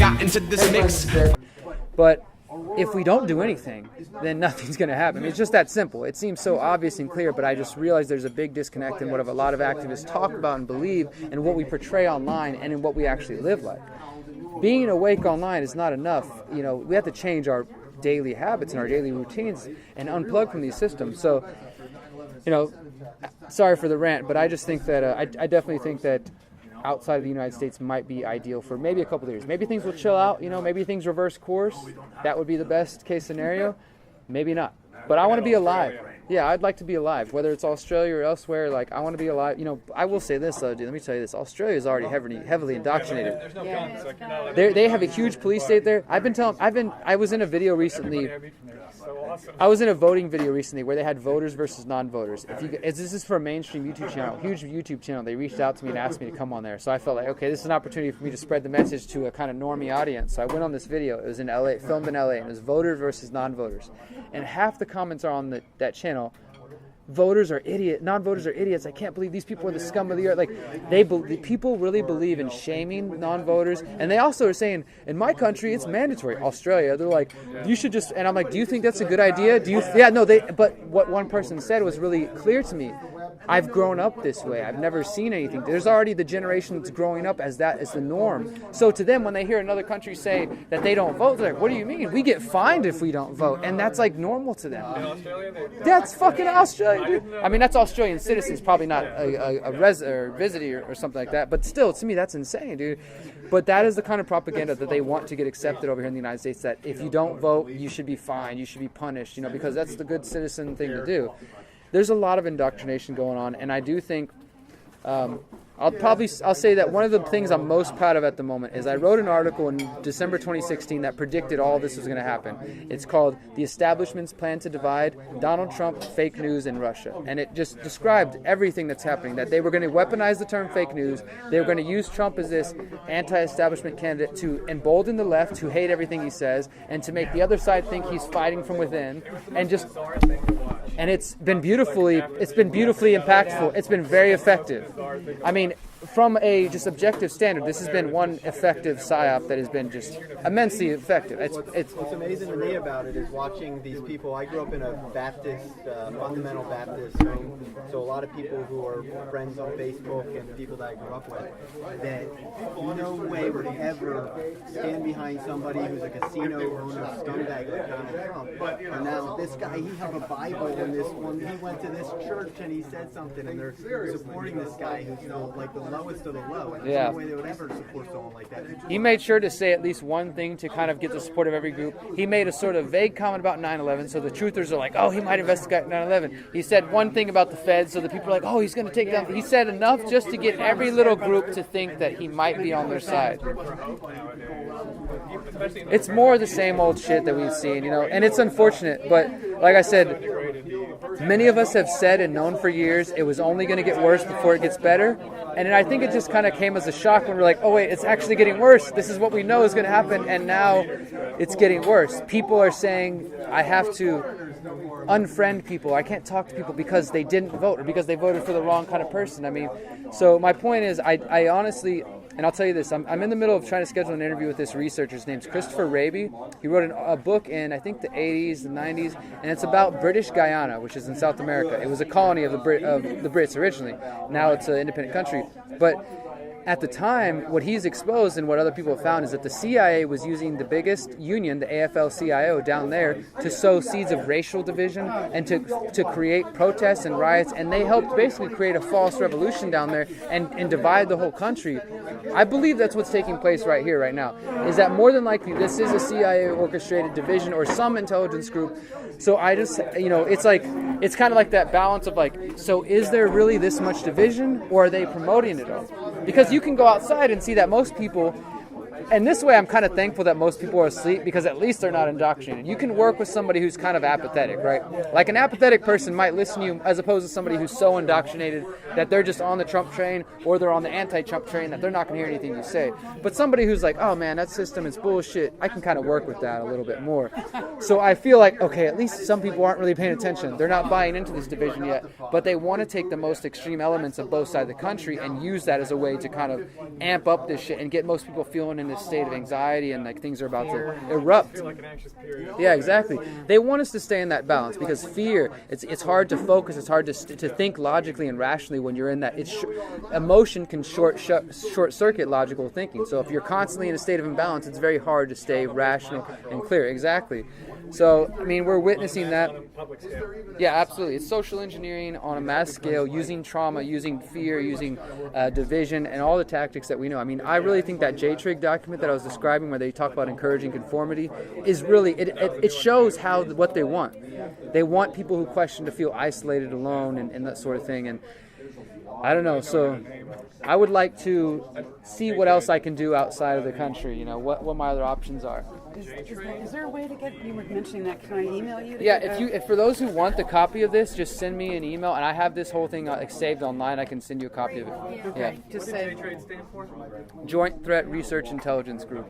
got into this mix. But if we don't do anything, then nothing's going to happen. It's just that simple. It seems so obvious and clear, but I just realize there's a big disconnect in what a lot of activists talk about and believe and what we portray online and in what we actually live like. Being awake online is not enough. We have to change our daily habits and our daily routines and unplug from these systems. So, sorry for the rant, but I just think that I definitely think that outside of the United States might be ideal for maybe a couple of years. Maybe things will chill out, maybe things reverse course. That would be the best case scenario. Maybe not. But I want to be alive. Yeah, I'd like to be alive, whether it's Australia or elsewhere. Like, I want to be alive. I will say this, though, dude. Let me tell you this. Australia is already heavily indoctrinated. There's no guns. They have a huge police state there. I was in a video recently. I was in a voting video recently where they had voters versus non-voters. This is for a mainstream YouTube channel, huge YouTube channel. They reached out to me and asked me to come on there. So I felt like, okay, this is an opportunity for me to spread the message to a kind of normie audience. So I went on this video. It was in LA, filmed in LA, and it was voters versus non-voters. And half the comments are on that channel. Voters are idiots. Non-voters are idiots. I can't believe these people are the scum of the earth. Like, people really believe in shaming non-voters, and they also are saying, in my country, it's mandatory. Australia, they're like, you should just. And I'm like, do you think that's a good idea? But what one person said was really clear to me. I've grown up this way. I've never seen anything. There's already the generation that's growing up as that is the norm. So to them, when they hear another country say that they don't vote, they're like, what do you mean? We get fined if we don't vote, and that's like normal to them. That's fucking Australia. I mean, that's Australian citizens, probably not a visitor or something like that. But still, to me, that's insane, dude. But that is the kind of propaganda that they want to get accepted over here in the United States, that if you don't vote, you should be fined, you should be punished, because that's the good citizen thing to do. There's a lot of indoctrination going on, and I do think I'll say that one of the things I'm most proud of at the moment is I wrote an article in December 2016 that predicted all this was going to happen. It's called "The Establishment's Plan to Divide: Donald Trump, Fake News in Russia," and it just described everything that's happening. That they were going to weaponize the term fake news. They were going to use Trump as this anti-establishment candidate to embolden the left, who hate everything he says, and to make the other side think he's fighting from within, and it's been beautifully impactful. It's been very effective. I mean, from a just objective standard, this has been one effective psyop that has been just immensely effective. What's amazing to me about it is watching these people. I grew up in a Baptist, fundamental Baptist home, so a lot of people who are friends on Facebook and people that I grew up with, that no way would ever stand behind somebody who's a casino owner, scumbag like Donald Trump. And now this guy, he held a Bible in this one. He went to this church and he said something, and they're supporting this guy who's like the lowest of the low. And there's no way they would ever support someone like that. He made sure to say at least one thing to kind of get the support of every group. He made a sort of vague comment about 9/11, so the truthers are like, oh, he might investigate 9/11. He said one thing about the Fed, so the people are like, oh, he's going to take down. He said enough just to get every little group to think that he might be on their side. It's more the same old shit that we've seen, and it's unfortunate, but like I said, many of us have said and known for years it was only going to get worse before it gets better. And I think it just kind of came as a shock when we're like, oh, wait, it's actually getting worse. This is what we know is going to happen, and now it's getting worse. People are saying, I have to unfriend people. I can't talk to people because they didn't vote or because they voted for the wrong kind of person. I mean, so my point is, I honestly... And I'll tell you this, I'm in the middle of trying to schedule an interview with this researcher. His name's Christopher Raby. He wrote a book in, I think, the 80s, the 90s, and it's about British Guyana, which is in South America. It was a colony of the Brits originally. Now it's an independent country. But at the time, what he's exposed and what other people have found is that the CIA was using the biggest union, the AFL-CIO, down there to sow seeds of racial division and to create protests and riots, and they helped basically create a false revolution down there and divide the whole country. I believe that's what's taking place right here, right now, is that more than likely this is a CIA-orchestrated division or some intelligence group. So I just, it's kind of like that balance of like, so is there really this much division, or are they promoting it all? Because you can go outside and see that most people, and this way I'm kind of thankful that most people are asleep, because at least they're not indoctrinated. You can work with somebody who's kind of apathetic, right? Like an apathetic person might listen to you as opposed to somebody who's so indoctrinated that they're just on the Trump train or they're on the anti-Trump train that they're not going to hear anything you say. But somebody who's like, oh man, that system is bullshit, I can kind of work with that a little bit more. So I feel like, okay, at least some people aren't really paying attention. They're not buying into this division yet, but they want to take the most extreme elements of both sides of the country and use that as a way to kind of amp up this shit and get most people feeling in this state of anxiety and like things are about to erupt. Like an anxious period. Yeah, exactly. They want us to stay in that balance because fear, it's hard to focus, it's hard to think logically and rationally when you're in that. Emotion can short circuit logical thinking. So if you're constantly in a state of imbalance, it's very hard to stay rational and clear. Exactly. So, I mean, we're witnessing that. On a public scale. Yeah, absolutely. It's social engineering on a mass scale, using trauma, using fear, using division, and all the tactics that we know. I mean, I really think that J-Trig document that I was describing, where they talk about encouraging conformity, is really, it shows what they want. They want people who question to feel isolated, alone, and that sort of thing. And I don't know. So I would like to see what else I can do outside of the country, you know, what my other options are. Is there a way to get, you were mentioning that, can I email you? Yeah, if for those who want the copy of this, just send me an email, and I have this whole thing saved online. I can send you a copy of it. Okay, Yeah. just What does say, J-Trade stand for? Joint Threat Research Intelligence Group.